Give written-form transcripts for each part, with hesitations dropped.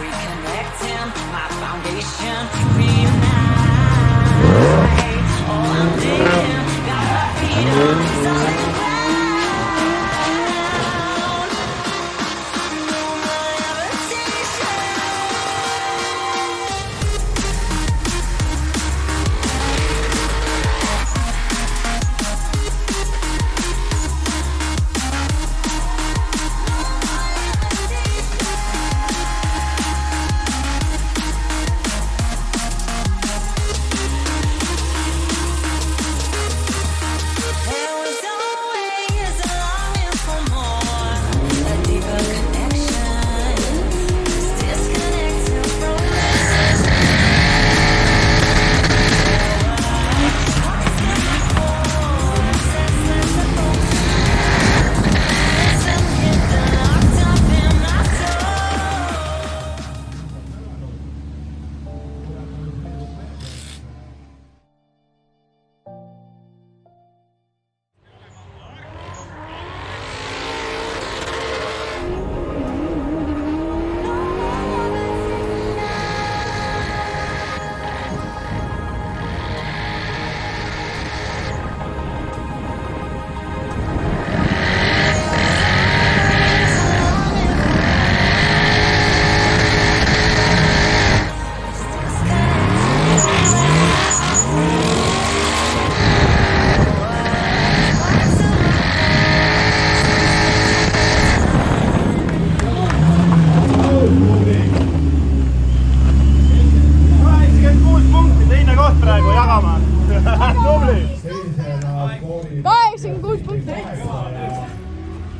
reconnecting my foundation, reunite. All I'm thinking, got my feet on solid ground.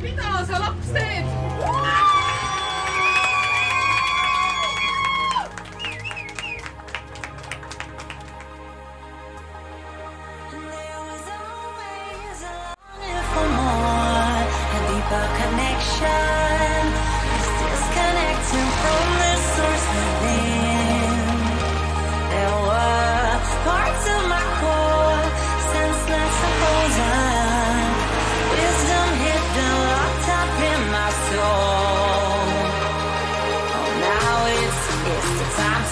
Mida sa laps teed?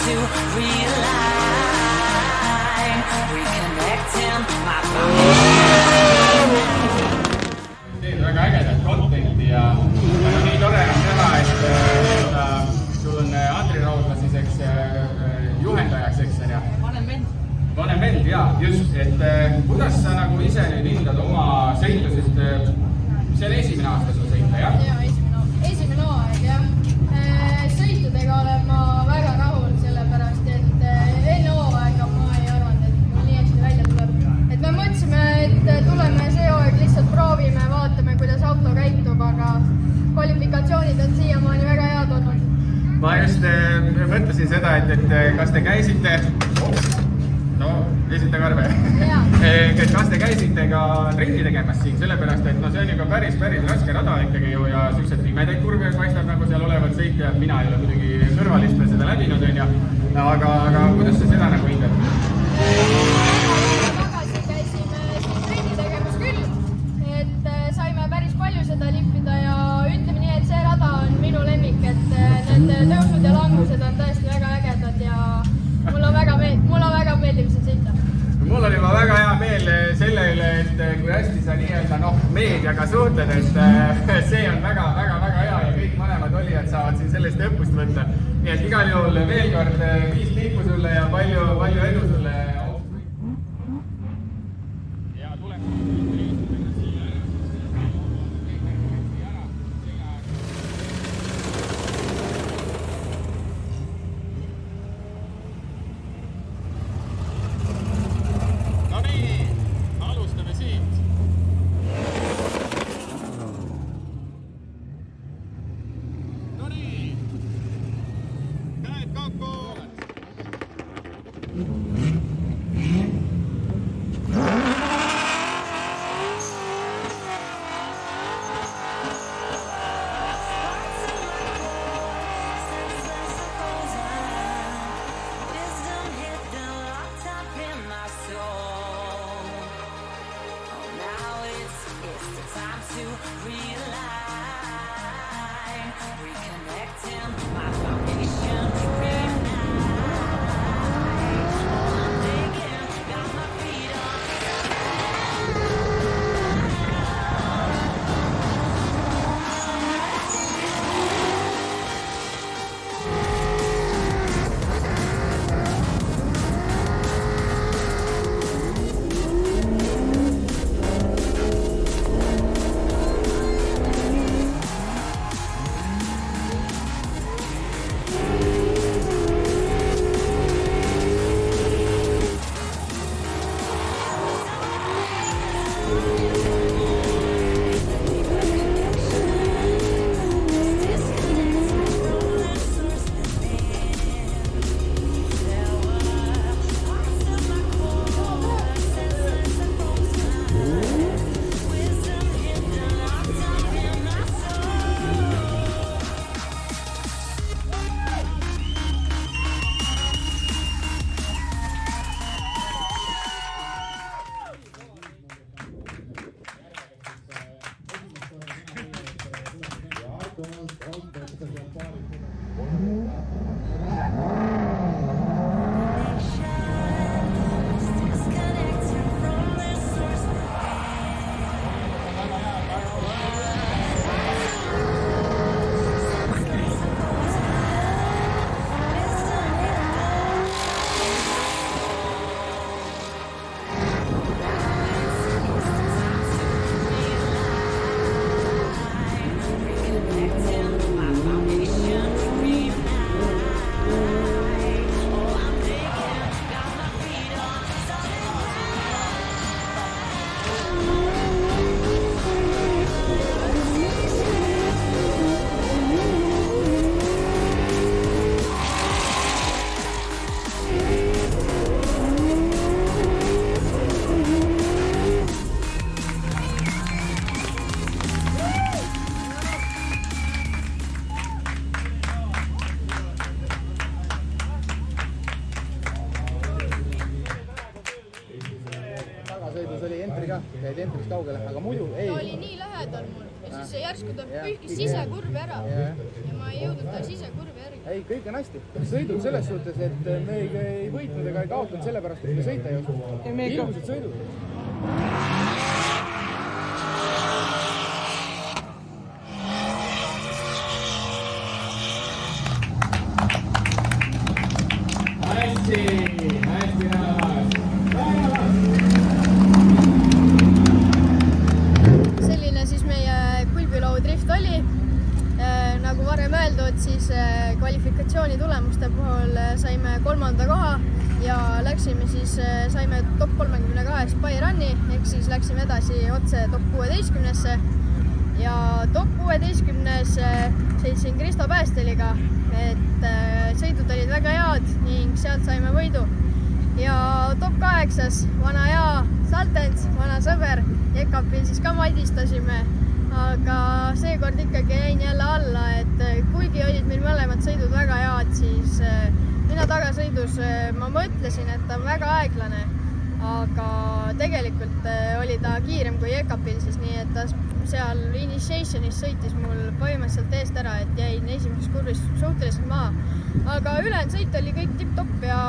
To realign, reconnecting my foundation. Teed väga ägedat contenti ja nii tore on näha, et sul on Andri Raudla siis eks juhendajaks, eks on ja? Vanem vend, jaa, just, et kuidas sa nagu ise nüüd hindad oma sõitu, sest see on esimene aasta sul sõita, jah? Jaa, esimene hooaeg, jah. Sõitudega olen ma väga rahul, sellepärast et enne hooaega ma ei arvanud, et mul nii hästi välja tuleb. Et me mõtlesime, et tuleme see hooaeg lihtsalt proovime, vaatame, kuidas auto käitub, aga kvalifikatsioonid on siiamaani väga head olnud. Ma just mõtlesin seda, et kas te käisite, esitage arve, kas te käisite ka trenni tegemas siin, sellepärast et see on ju ka päris raske rada ikkagi ju ja sellised pimedaid kurve paistab nagu seal olevad sõitjad, mina ei ole muidugi kõrvalist seda läbinud, aga kuidas sa seda nagu hindad? Tagasi käisime trenni tegemas küll, et saime päris palju seda lippida ja ütleme nii, et see rada on minu lemmik, et need tõusud ja langused on tõesti väga ägedad ja mulle väga meeldib siin sõita. Mul on juba väga hea meel selle üle, et kui hästi sa nii-öelda meediaga suhtled, et see on väga hea ja kõik vanemad olijad saavad siin sellest õppust võtta. Nii et igal juhul veel kord 5 liipu sulle ja palju edu sulle. Ja tuleb. Realign, reconnecting my foundation. jäid entrist kaugele, aga muidu ei. ta oli nii lähedal mul ja siis järsku ta pühkis sisekurvi ära ja ma ei jõudnud ta sisekurvi järgi. Ei, kõik on hästi. Sõidud selles suhtes, et me ei võitnud ega ei kaotanud sellepärast, et me sõita ei osanud. Ilusad sõidud. hästi näemas. Selline siis meie Kuibiloo drift oli. Nagu varem öeldud, siis kvalifikatsiooni tulemuste puhul saime 3. koha ja läksime siis, saime top 32 Spyrun'i, ehk siis läksime edasi otse top 16-sse ja top 16-s sõitsin Kristo Päästeliga, et sõidud olid väga head ning sealt saime võidu. Ja top 8-s vana hea Saltens, vana sõber, Jekapil siis ka madistasime, aga seekord ikkagi jäin jälle alla, et kuigi olid meil mõlemad sõidud väga head, siis mina tagasõidus ma mõtlesin, et ta on väga aeglane, aga tegelikult oli ta kiirem kui Jekapil, siis nii et ta seal initiationis sõitis mul põhimõtteliselt eest ära, et jäin esimeses kurvis suhteliselt maha. Aga ülejäänud sõit oli kõik tipp-topp ja